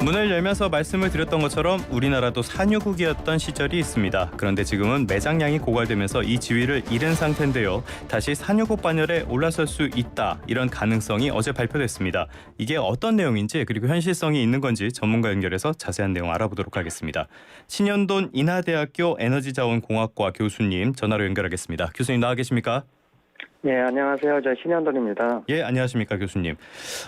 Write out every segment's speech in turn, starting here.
문을 열면서 말씀을 드렸던 것처럼 우리나라도 산유국이었던 시절이 있습니다. 그런데 지금은 매장량이 고갈되면서 이 지위를 잃은 상태인데요. 다시 산유국 반열에 올라설 수 있다. 이런 가능성이 어제 발표됐습니다. 이게 어떤 내용인지 그리고 현실성이 있는 건지 전문가 연결해서 자세한 내용 알아보도록 하겠습니다. 신현돈 인하대학교 에너지자원공학과 교수님 전화로 연결하겠습니다. 교수님 나와 계십니까? 네, 안녕하세요. 저 신현돈입니다. 예, 안녕하십니까 교수님.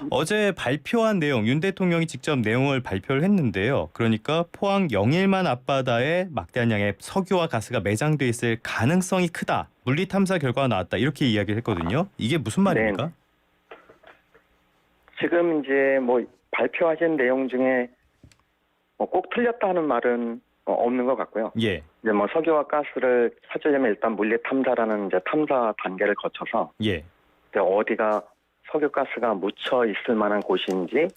어제 발표한 내용, 윤 대통령이 직접 내용을 발표를 했는데요. 그러니까 포항 영일만 앞바다에 막대한 양의 석유와 가스가 매장돼 있을 가능성이 크다. 물리 탐사 결과가 나왔다. 이렇게 이야기를 했거든요. 이게 무슨 말입니까? 네. 지금 이제 뭐 발표하신 내용 중에 꼭 틀렸다 하는 말은 없는 것 같고요. 예. 이제 뭐 석유와 가스를 찾으려면 일단 물리 탐사라는 이제 탐사 단계를 거쳐서 예. 이제 어디가 석유 가스가 묻혀 있을 만한 곳인지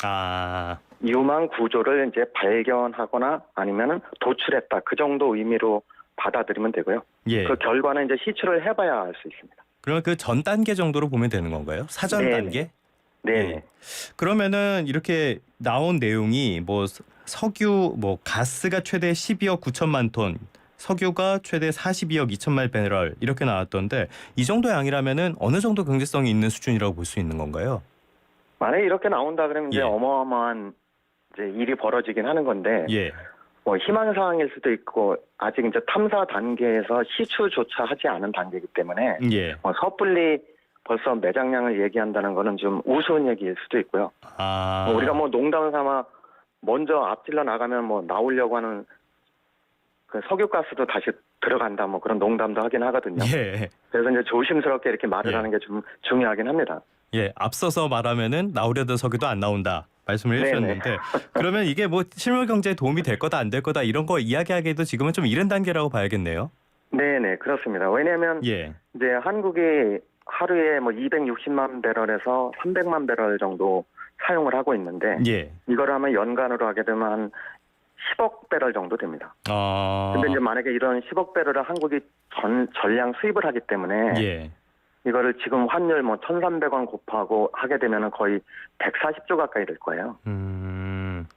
유망 구조를 이제 발견하거나 아니면은 도출했다 그 정도 의미로 받아들이면 되고요. 예. 그 결과는 이제 시추를 해봐야 알 수 있습니다. 그러면 그 전 단계 정도로 보면 되는 건가요? 사전 네. 단계? 네. 예. 그러면은 이렇게 나온 내용이 뭐 석유, 뭐 가스가 최대 12억 9천만 톤, 석유가 최대 42억 2천만 배럴 이렇게 나왔던데 이 정도 양이라면은 어느 정도 경제성이 있는 수준이라고 볼 수 있는 건가요? 만약에 이렇게 나온다 그러면 이제 예. 어마어마한 이제 일이 벌어지긴 하는 건데 예. 뭐 희망 사항일 수도 있고 아직 이제 탐사 단계에서 시추조차 하지 않은 단계이기 때문에 예. 섣불리 벌써 매장량을 얘기한다는 거는 좀 우스운 얘기일 수도 있고요. 우리가 뭐 농담 삼아 먼저 앞질러 나가면 뭐 나오려고 하는 그 석유가스도 다시 들어간다 뭐 그런 농담도 하긴 하거든요. 예. 그래서 이제 조심스럽게 이렇게 말을 예. 하는 게 좀 중요하긴 합니다. 예. 앞서서 말하면은 나오려던 석유도 안 나온다. 말씀을 해주셨는데 그러면 이게 뭐 실물 경제에 도움이 될 거다 안 될 거다 이런 거 이야기하기에도 지금은 좀 이른 단계라고 봐야겠네요. 네네 그렇습니다. 왜냐하면 예. 이제 한국이 하루에 뭐 260만 배럴에서 300만 배럴 정도 사용을 하고 있는데 예. 이걸 하면 연간으로 하게 되면 한 10억 배럴 정도 됩니다. 근데 이제 만약에 이런 10억 배럴을 한국이 전량 수입을 하기 때문에 예. 이거를 지금 환율 뭐 1,300원 곱하고 하게 되면 거의 140조 가까이 될 거예요.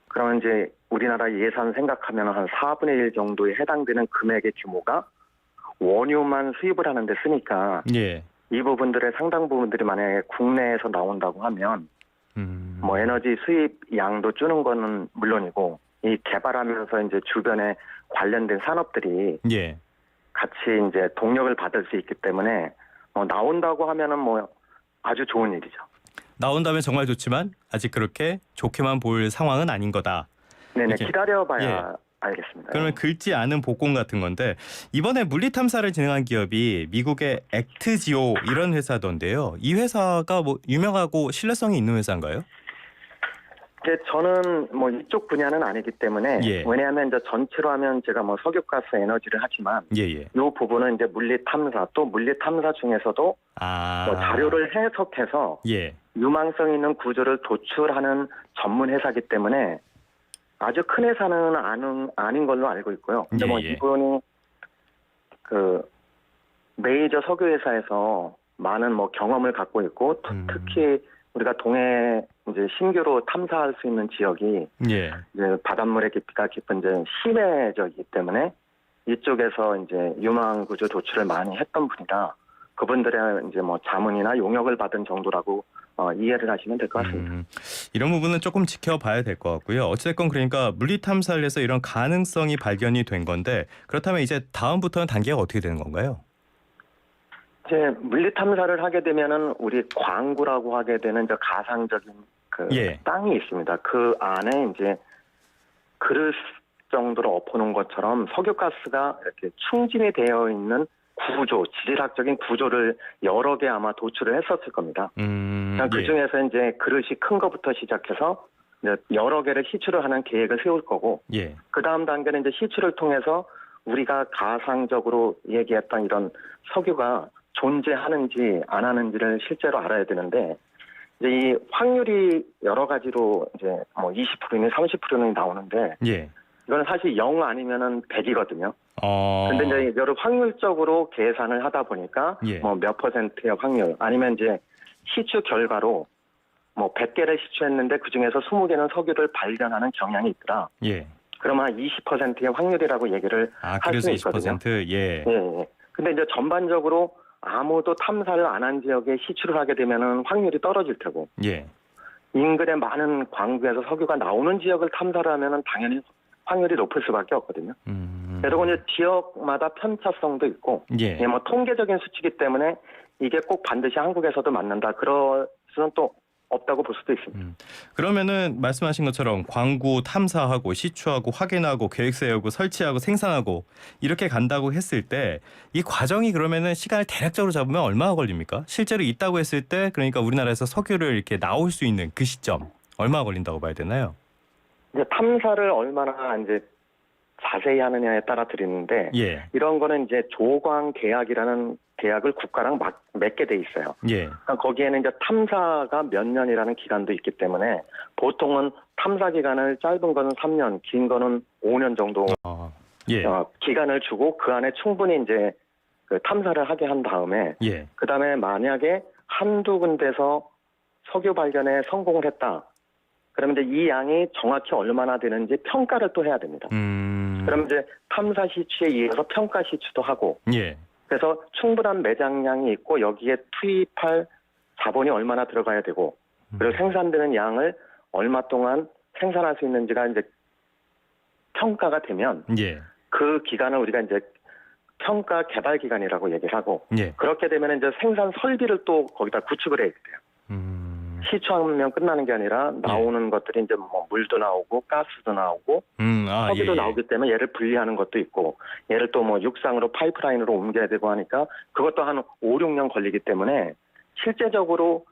그러면 이제 우리나라 예산 생각하면 한 4분의 1 정도에 해당되는 금액의 규모가 원유만 수입을 하는데 쓰니까 예. 이 부분들의 상당 부분들이 만약에 국내에서 나온다고 하면 뭐 에너지 수입 양도 주는 거는 물론이고 이 개발하면서 이제 주변에 관련된 산업들이 예. 같이 이제 동력을 받을 수 있기 때문에 나온다고 하면은 뭐 아주 좋은 일이죠. 나온다면 정말 좋지만 아직 그렇게 좋게만 볼 상황은 아닌 거다. 네네 이렇게. 기다려봐야 예. 알겠습니다. 그러면 긁지 않은 복권 같은 건데 이번에 물리 탐사를 진행한 기업이 미국의 액트지오 이런 회사던데요. 이 회사가 뭐 유명하고 신뢰성이 있는 회사인가요? 이제 저는 뭐 이쪽 분야는 아니기 때문에 예. 왜냐하면 이제 전체로 하면 제가 뭐 석유가스 에너지를 하지만 예예. 이 부분은 이제 물리 탐사 또 물리 탐사 중에서도 뭐 자료를 해석해서 예. 유망성 있는 구조를 도출하는 전문 회사이기 때문에 아주 큰 회사는 아닌 걸로 알고 있고요. 근데 뭐 이분이 그 메이저 석유 회사에서 많은 뭐 경험을 갖고 있고 특히 우리가 동해 이제 신규로 탐사할 수 있는 지역이 예. 이제 바닷물의 깊이가 깊은 이제 심해저이기 때문에 이쪽에서 이제 유망 구조 도출을 많이 했던 분이다. 그분들의 이제 뭐 자문이나 용역을 받은 정도라고 이해를 하시면 될 것 같습니다. 이런 부분은 조금 지켜봐야 될 것 같고요. 어쨌든 그러니까 물리 탐사를 해서 이런 가능성이 발견이 된 건데 그렇다면 이제 다음부터는 단계가 어떻게 되는 건가요? 이제 물리 탐사를 하게 되면은 우리 광구라고 하게 되는 저 가상적인 그 땅이 있습니다. 그 안에 이제 그릇 정도로 엎어놓은 것처럼 석유가스가 이렇게 충진이 되어 있는 구조, 지질학적인 구조를 여러 개 아마 도출을 했었을 겁니다. 그 중에서 이제 그릇이 큰 것부터 시작해서 이제 여러 개를 시추를 하는 계획을 세울 거고, 그 다음 단계는 이제 시추를 통해서 우리가 가상적으로 얘기했던 이런 석유가 존재하는지 안 하는지를 실제로 알아야 되는데, 이제 이 확률이 여러 가지로 이제 뭐 20%니 30%니 나오는데, 이건 사실 0 아니면은 100이거든요. 근데 이제 여러 확률적으로 계산을 하다 보니까 뭐 몇 %의 확률 아니면 이제 시추 결과로 뭐 100개를 시추했는데 그중에서 20개는 석유를 발견하는 경향이 있더라. 예. 그러면 20%의 확률이라고 얘기를 할 그래서 수는 있거든요. 20%? 예. 예. 근데 이제 전반적으로 아무도 탐사를 안 한 지역에 시추를 하게 되면은 확률이 떨어질 테고. 예. 인근의 많은 광구에서 석유가 나오는 지역을 탐사를 하면은 당연히 확률이 높을 수밖에 없거든요. 그리고 이제 지역마다 편차성도 있고, 예. 뭐 통계적인 수치이기 때문에 이게 꼭 반드시 한국에서도 맞는다. 그럴 수는 또 없다고 볼 수도 있습니다. 그러면은 말씀하신 것처럼 광구 탐사하고 시추하고 확인하고 계획 세우고 설치하고 생산하고 이렇게 간다고 했을 때 이 과정이 그러면은 시간을 대략적으로 잡으면 얼마나 걸립니까? 실제로 있다고 했을 때 그러니까 우리나라에서 석유를 이렇게 나올 수 있는 그 시점 얼마나 걸린다고 봐야 되나요? 이제 탐사를 얼마나 이제 자세히 하느냐에 따라 드리는데 예. 이런 거는 이제 조광 계약이라는 계약을 국가랑 맺게 돼 있어요. 예. 그러니까 거기에는 이제 탐사가 몇 년이라는 기간도 있기 때문에 보통은 탐사 기간을 짧은 거는 3년, 긴 거는 5년 정도 예. 기간을 주고 그 안에 충분히 이제 그 탐사를 하게 한 다음에 예. 그다음에 만약에 한두 군데서 석유 발견에 성공을 했다. 그러면 이제 이 양이 정확히 얼마나 되는지 평가를 또 해야 됩니다. 그럼 이제 탐사 시추에 의해서 평가 시추도 하고, 예. 그래서 충분한 매장량이 있고 여기에 투입할 자본이 얼마나 들어가야 되고, 그리고 생산되는 양을 얼마 동안 생산할 수 있는지가 이제 평가가 되면, 예. 그 기간을 우리가 이제 평가 개발 기간이라고 얘기를 하고, 예. 그렇게 되면 이제 생산 설비를 또 거기다 구축을 해야 돼요. 시추하면 끝나는 게 아니라 나오는 것들이 이제 뭐 물도 나오고 가스도 나오고 석유도 나오기 때문에 얘를 분리하는 것도 있고 얘를 또 뭐 육상으로 파이프라인으로 옮겨야 되고 하니까 그것도 한 5, 6년 걸리기 때문에 실제적으로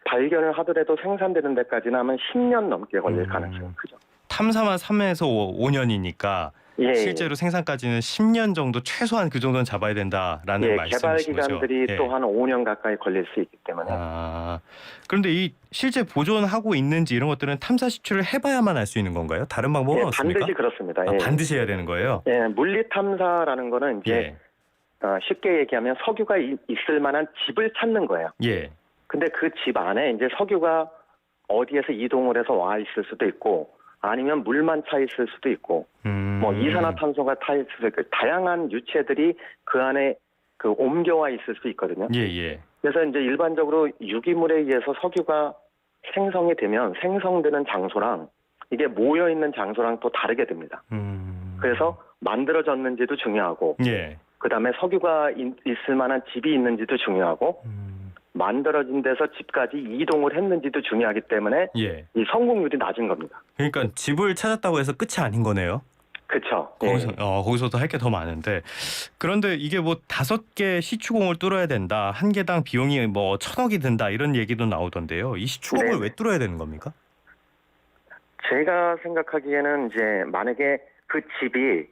발견을 하더라도 생산되는 데까지는 하면 10년 넘게 걸릴 가능성이 크죠. 탐사만 3에서 5년이니까 예, 실제로 생산까지는 10년 정도 최소한 그 정도는 잡아야 된다라는 말씀이신 거죠. 개발 기간들이 또 한 5년 가까이 걸릴 수 있기 때문에. 그런데 이 실제 보존하고 있는지 이런 것들은 탐사 시추를 해봐야만 알 수 있는 건가요? 다른 방법은 없습니까? 반드시 그렇습니다. 반드시 해야 되는 거예요? 예, 물리 탐사라는 거는 이제 쉽게 얘기하면 석유가 있을 만한 집을 찾는 거예요. 예. 근데 그 집 안에 이제 석유가 어디에서 이동을 해서 와 있을 수도 있고 아니면 물만 차 있을 수도 있고 뭐 이산화탄소가 타 있을 수도 있고 다양한 유체들이 그 안에 그 옮겨와 있을 수 있거든요. 예. 그래서 이제 일반적으로 유기물에 의해서 석유가 생성이 되면 생성되는 장소랑 이게 모여 있는 장소랑 또 다르게 됩니다. 그래서 만들어졌는지도 중요하고 그다음에 석유가 있을 만한 집이 있는지도 중요하고 만들어진 데서 집까지 이동을 했는지도 중요하기 때문에 이 성공률이 낮은 겁니다. 그러니까 집을 찾았다고 해서 끝이 아닌 거네요. 그렇죠. 거기서도 할 게 더 많은데 그런데 이게 뭐 5개 시추공을 뚫어야 된다. 한 개당 비용이 뭐 1,000억이 든다 이런 얘기도 나오던데요. 이 시추공을 왜 뚫어야 되는 겁니까? 제가 생각하기에는 이제 만약에 그 집이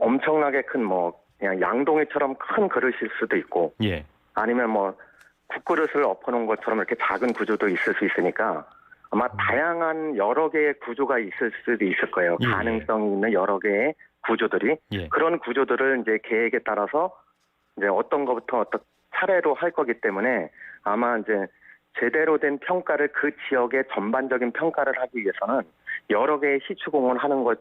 엄청나게 큰 뭐 그냥 양동이처럼 큰 그릇일 수도 있고 아니면 뭐 국그릇을 엎어놓은 것처럼 이렇게 작은 구조도 있을 수 있으니까 아마 다양한 여러 개의 구조가 있을 수도 있을 거예요. 가능성이 있는 여러 개의 구조들이 그런 구조들을 이제 계획에 따라서 이제 어떤 것부터 어떤 차례로 할 거기 때문에 아마 이제 제대로 된 평가를 그 지역의 전반적인 평가를 하기 위해서는 여러 개의 시추공을 하는 것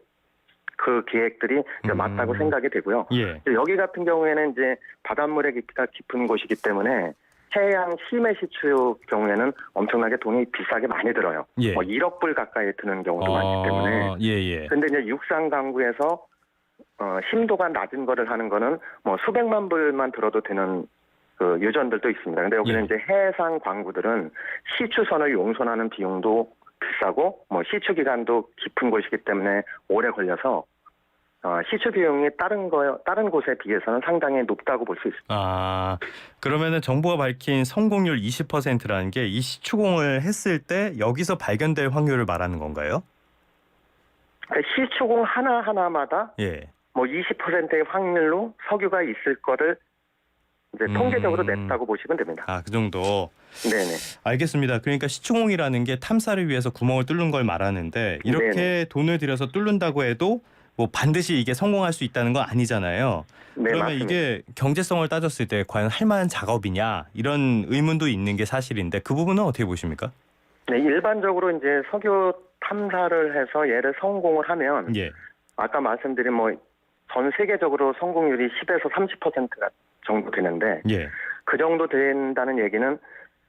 그 계획들이 이제 맞다고 생각이 되고요. 여기 같은 경우에는 이제 바닷물의 깊이가 깊은 곳이기 때문에 해양 심해 시추 경우에는 엄청나게 돈이 비싸게 많이 들어요. 뭐 1억 불 가까이 드는 경우도 많기 때문에. 근데 이제 육상 강구에서 심도가 낮은 거를 하는 거는 뭐 수백만 불만 들어도 되는 그 유전들도 있습니다. 근데 여기는 이제 해상 광구들은 시추선을 용선하는 비용도 비싸고 뭐 시추 기간도 깊은 곳이기 때문에 오래 걸려서 시추 비용이 다른 곳에 비해서는 상당히 높다고 볼 수 있습니다. 그러면은 정부가 밝힌 성공률 20%라는 게 이 시추공을 했을 때 여기서 발견될 확률을 말하는 건가요? 시추공 하나하나마다 뭐 20%의 확률로 석유가 있을 거를 이제 통계적으로 냈다고 보시면 됩니다. 그 정도. 네네. 알겠습니다. 그러니까 시추공이라는 게 탐사를 위해서 구멍을 뚫는 걸 말하는데 이렇게 돈을 들여서 뚫는다고 해도 뭐 반드시 이게 성공할 수 있다는 건 아니잖아요. 네, 그러면 맞습니다. 이게 경제성을 따졌을 때 과연 할 만한 작업이냐 이런 의문도 있는 게 사실인데 그 부분은 어떻게 보십니까? 네, 일반적으로 이제 석유 탐사를 해서 얘를 성공을 하면 예. 아까 말씀드린 뭐 전 세계적으로 성공률이 10에서 30%가 정도 되는데 예. 그 정도 된다는 얘기는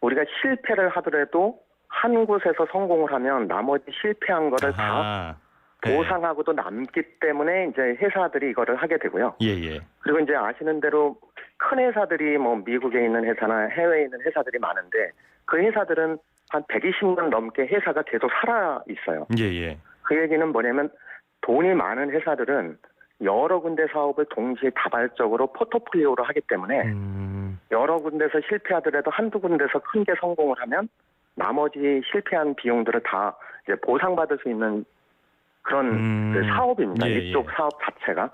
우리가 실패를 하더라도 한 곳에서 성공을 하면 나머지 실패한 거를 다 아하. 네. 보상하고도 남기 때문에 이제 회사들이 이거를 하게 되고요. 예예. 그리고 이제 아시는 대로 큰 회사들이 뭐 미국에 있는 회사나 해외에 있는 회사들이 많은데 그 회사들은 한 120년 넘게 회사가 계속 살아 있어요. 예예. 그 얘기는 뭐냐면 돈이 많은 회사들은 여러 군데 사업을 동시에 다발적으로 포트폴리오로 하기 때문에 여러 군데서 실패하더라도 한두 군데서 큰 게 성공을 하면 나머지 실패한 비용들을 다 이제 보상받을 수 있는 그런 그 사업입니다. 예, 이쪽 예. 사업 자체가.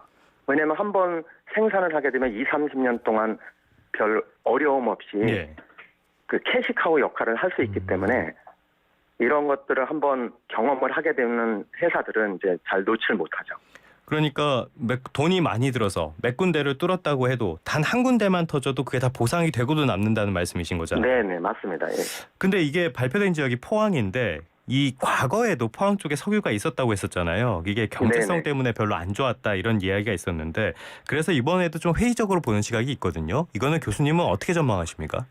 왜냐하면 한번 생산을 하게 되면 2, 30년 동안 별 어려움 없이 예. 그 캐시카우 역할을 할 수 있기 때문에 이런 것들을 한번 경험을 하게 되는 회사들은 이제 잘 놓칠 못하죠. 그러니까 돈이 많이 들어서 몇 군데를 뚫었다고 해도 단 한 군데만 터져도 그게 다 보상이 되고도 남는다는 말씀이신 거잖아요. 네, 맞습니다. 예. 근데 이게 발표된 지역이 포항인데 이 과거에도 포항 쪽에 석유가 있었다고 했었잖아요. 이게 경제성 네네. 때문에 별로 안 좋았다 이런 이야기가 있었는데 그래서 이번에도 좀 회의적으로 보는 시각이 있거든요. 이거는 교수님은 어떻게 전망하십니까?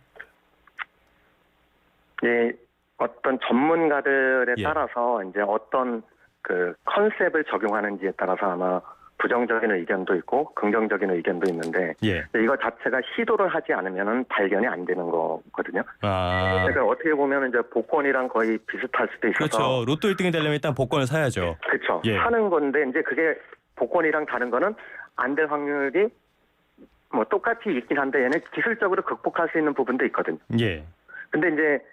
예, 어떤 전문가들에 예. 따라서 이제 어떤 그 컨셉을 적용하는지에 따라서 아마 부정적인 의견도 있고 긍정적인 의견도 있는데 예. 이거 자체가 시도를 하지 않으면은 발견이 안 되는 거거든요. 아. 그러니까 어떻게 보면 이제 복권이랑 거의 비슷할 수도 있어서 그렇죠. 로또 1등이 되려면 일단 복권을 사야죠. 그렇죠. 예. 사는 건데 이제 그게 복권이랑 다른 거는 안 될 확률이 뭐 똑같이 있긴 한데 얘는 기술적으로 극복할 수 있는 부분도 있거든요. 예. 근데 이제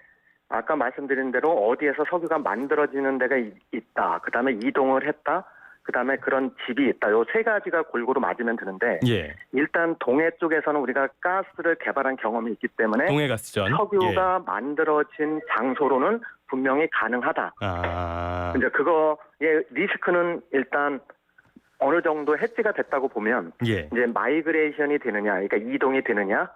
아까 말씀드린 대로 어디에서 석유가 만들어지는 데가 있다. 그다음에 이동을 했다. 그다음에 그런 집이 있다. 요 세 가지가 골고루 맞으면 되는데 예. 일단 동해 쪽에서는 우리가 가스를 개발한 경험이 있기 때문에 동해가스전. 석유가 만들어진 장소로는 분명히 가능하다. 아. 이제 그거의 리스크는 일단 어느 정도 해지가 됐다고 보면 예. 이제 마이그레이션이 되느냐, 그러니까 이동이 되느냐,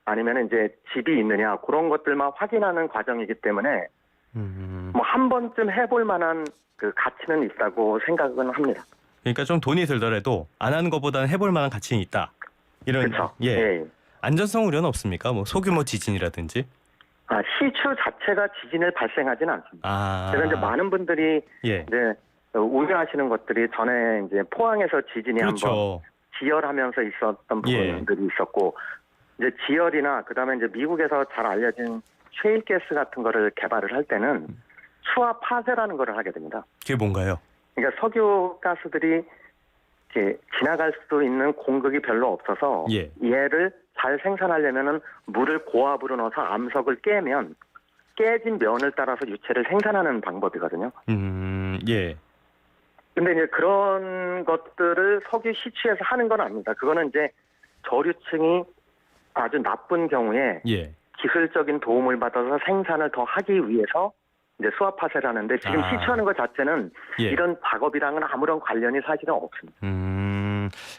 아니면 이제 집이 있느냐 그런 것들만 확인하는 과정이기 때문에 뭐 한 번쯤 해볼 만한 그 가치는 있다고 생각은 합니다. 그러니까 좀 돈이 들더라도 안 하는 것보다는 해볼 만한 가치는 있다. 이런 그렇죠. 예. 예. 안전성 우려는 없습니까? 뭐 소규모 지진이라든지. 시추 자체가 지진을 발생하지는 않습니다. 아. 그래서 이제 많은 분들이 예. 이제 우려하시는 것들이 전에 이제 포항에서 지진이 한번 그렇죠. 지열하면서 있었던 부분들이 있었고 이제 지열이나 그다음에 이제 미국에서 잘 알려진 셰일 가스 같은 거를 개발을 할 때는 수화 파쇄라는 거를 하게 됩니다. 그게 뭔가요? 그러니까 석유 가스들이 이렇게 지나갈 수 있는 공급이 별로 없어서 예. 얘를 잘 생산하려면은 물을 고압으로 넣어서 암석을 깨면 깨진 면을 따라서 유체를 생산하는 방법이거든요. 예. 근데 이제 그런 것들을 석유 시추에서 하는 건 아닙니다. 그거는 이제 저류층이 아주 나쁜 경우에 예. 기술적인 도움을 받아서 생산을 더 하기 위해서 이제 수압 파쇄를 하는데 지금 시추하는 것 자체는 예. 이런 작업이랑은 아무런 관련이 사실은 없습니다.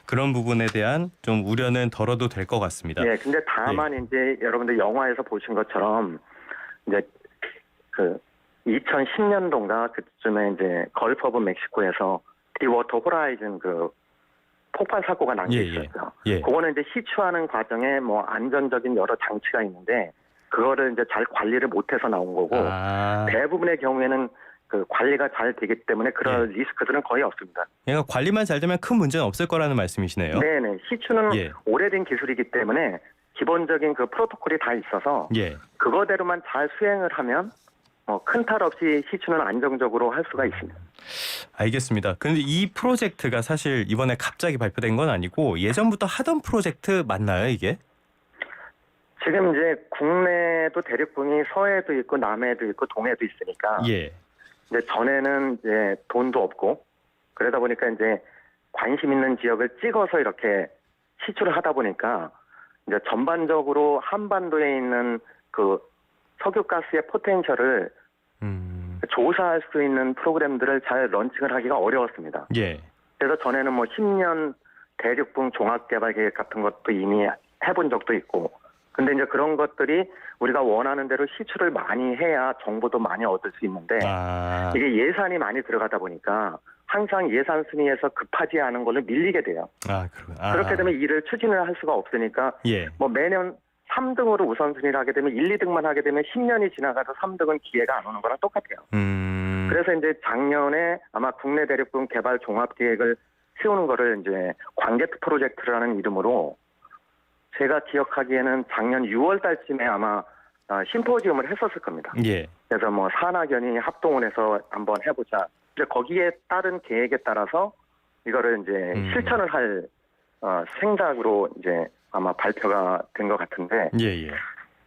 그런 부분에 대한 좀 우려는 덜어도 될 것 같습니다. 네, 근데 다만 이제 여러분들 영화에서 보신 것처럼 이제 그 2010년도인가 그쯤에 이제 걸프 오브 멕시코에서 디워터 호라이즌 그 폭발 사고가 난 게 있었죠. 예. 그거는 이제 시추하는 과정에 뭐 안전적인 여러 장치가 있는데 그거를 이제 잘 관리를 못해서 나온 거고 대부분의 경우에는 그 관리가 잘 되기 때문에 그런 리스크들은 거의 없습니다. 그러니까 관리만 잘 되면 큰 문제는 없을 거라는 말씀이시네요. 네네. 시추는 오래된 기술이기 때문에 기본적인 그 프로토콜이 다 있어서 그거대로만 잘 수행을 하면 큰 탈 없이 시추는 안정적으로 할 수가 있습니다. 알겠습니다. 그런데 이 프로젝트가 사실 이번에 갑자기 발표된 건 아니고 예전부터 하던 프로젝트 맞나요, 이게? 지금 이제 국내도 대륙붕이 서해도 있고 남해도 있고 동해도 있으니까 이제 전에는 이제 돈도 없고 그러다 보니까 이제 관심 있는 지역을 찍어서 이렇게 시추를 하다 보니까 이제 전반적으로 한반도에 있는 그 석유가스의 포텐셜을 조사할 수 있는 프로그램들을 잘 런칭을 하기가 어려웠습니다. 예. 그래서 전에는 뭐 10년 대륙붕 종합개발 계획 같은 것도 이미 해본 적도 있고, 근데 이제 그런 것들이 우리가 원하는 대로 시추를 많이 해야 정보도 많이 얻을 수 있는데 이게 예산이 많이 들어가다 보니까 항상 예산 순위에서 급하지 않은 걸로 밀리게 돼요. 그렇게 되면 일을 추진을 할 수가 없으니까 뭐 매년 3등으로 우선순위를 하게 되면 1, 2등만 하게 되면 10년이 지나가도 3등은 기회가 안 오는 거랑 똑같아요. 그래서 이제 작년에 아마 국내 대륙붕 개발 종합 계획을 세우는 거를 이제 광개토 프로젝트라는 이름으로 제가 기억하기에는 작년 6월 달쯤에 아마 심포지움을 했었을 겁니다. 그래서 뭐 산학연이 합동을 해서 한번 해보자. 이제 거기에 따른 계획에 따라서 이거를 이제 실천을 할 생각으로 이제 아마 발표가 된 것 같은데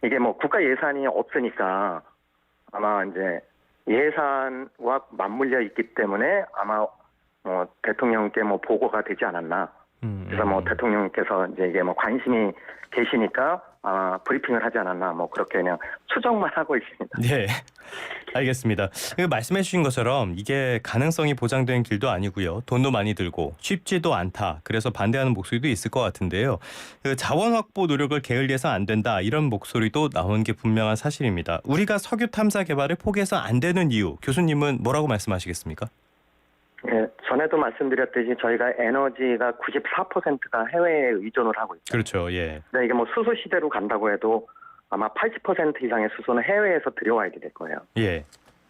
이게 뭐 국가 예산이 없으니까 아마 이제 예산과 맞물려 있기 때문에 아마 대통령께 뭐 보고가 되지 않았나. 그래서 뭐 대통령께서 이제 이게 뭐 관심이 계시니까 브리핑을 하지 않았나 뭐 그렇게 그냥 추정만 하고 있습니다. 네, 알겠습니다. 말씀해 주신 것처럼 이게 가능성이 보장된 길도 아니고요. 돈도 많이 들고 쉽지도 않다. 그래서 반대하는 목소리도 있을 것 같은데요. 자원 확보 노력을 게을리해서 안 된다. 이런 목소리도 나온 게 분명한 사실입니다. 우리가 석유 탐사 개발을 포기해서 안 되는 이유, 교수님은 뭐라고 말씀하시겠습니까? 네, 전에도 말씀드렸듯이 저희가 에너지가 94%가 해외에 의존을 하고 있죠. 그렇죠. 근데 이게 뭐 수소 시대로 간다고 해도 아마 80% 이상의 수소는 해외에서 들여와야 될 거예요.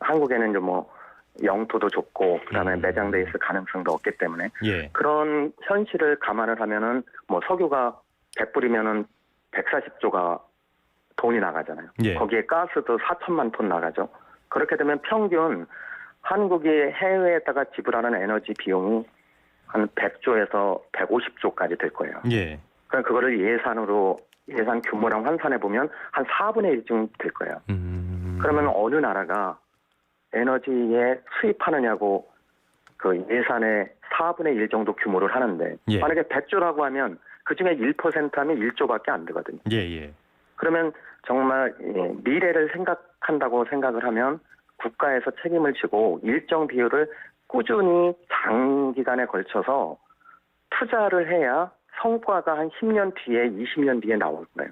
한국에는 이제 뭐 영토도 좁고 그다음에 매장돼 있을 가능성도 없기 때문에 그런 현실을 감안을 하면은 뭐 석유가 100불이면은 140조가 돈이 나가잖아요. 거기에 가스도 4천만 톤 나가죠. 그렇게 되면 평균 한국이 해외에다가 지불하는 에너지 비용이 한 100조에서 150조까지 될 거예요. 그럼 그거를 예산 규모랑 환산해 보면 한 4분의 1쯤 될 거예요. 그러면 어느 나라가 에너지에 수입하느냐고 그 예산의 4분의 1 정도 규모를 하는데 만약에 100조라고 하면 그중에 1% 하면 1조밖에 안 되거든요. 그러면 정말 미래를 생각한다고 생각을 하면 국가에서 책임을 지고 일정 비율을 꾸준히 장기간에 걸쳐서 투자를 해야 성과가 한 10년 뒤에 20년 뒤에 나올 거예요.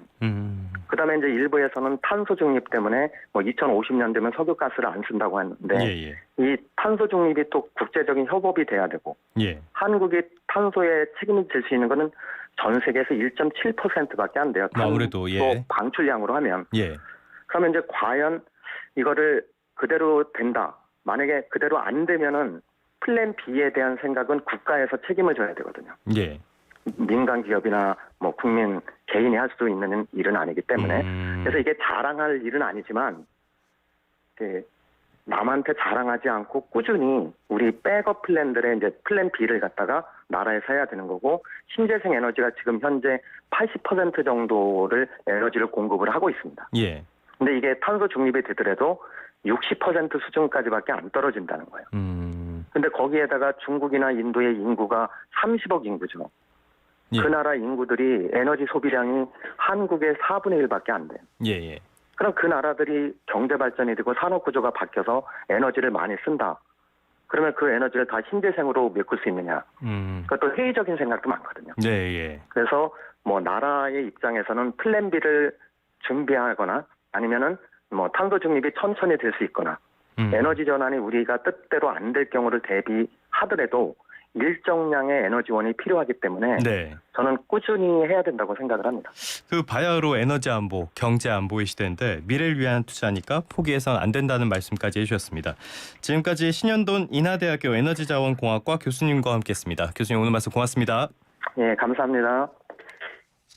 그다음에 이제 일부에서는 탄소 중립 때문에 뭐 2050년 되면 석유가스를 안 쓴다고 하는데 이 탄소 중립이 또 국제적인 협업이 돼야 되고 한국이 탄소에 책임을 질 수 있는 거는 전 세계에서 1.7%밖에 안 돼요. 아무래도 탄소 방출량으로 하면. 그러면 이제 과연 이거를 그대로 된다. 만약에 그대로 안 되면은 플랜 B에 대한 생각은 국가에서 책임을 져야 되거든요. 민간 기업이나 뭐 국민 개인이 할 수도 있는 일은 아니기 때문에 그래서 이게 자랑할 일은 아니지만 남한테 자랑하지 않고 꾸준히 우리 백업 플랜들의 이제 플랜 B를 갖다가 나라에서 해야 되는 거고 신재생 에너지가 지금 현재 80% 정도를 에너지를 공급을 하고 있습니다. 근데 이게 탄소 중립이 되더라도 60% 수준까지밖에 안 떨어진다는 거예요. 근데 거기에다가 중국이나 인도의 인구가 30억 인구죠. 그 나라 인구들이 에너지 소비량이 한국의 4분의 1밖에 안 돼요. 그럼 그 나라들이 경제 발전이 되고 산업 구조가 바뀌어서 에너지를 많이 쓴다. 그러면 그 에너지를 다 신재생으로 메꿀 수 있느냐. 그것도 회의적인 생각도 많거든요. 그래서 뭐 나라의 입장에서는 플랜 B를 준비하거나 아니면은 뭐 탄소 중립이 천천히 될 수 있거나 에너지 전환이 우리가 뜻대로 안 될 경우를 대비하더라도 일정량의 에너지원이 필요하기 때문에 저는 꾸준히 해야 된다고 생각을 합니다. 그 바야흐로 에너지 안보, 경제 안보의 시대인데 미래를 위한 투자니까 포기해서는 안 된다는 말씀까지 해주셨습니다. 지금까지 신현돈 인하대학교 에너지자원공학과 교수님과 함께했습니다. 교수님 오늘 말씀 고맙습니다. 예, 감사합니다.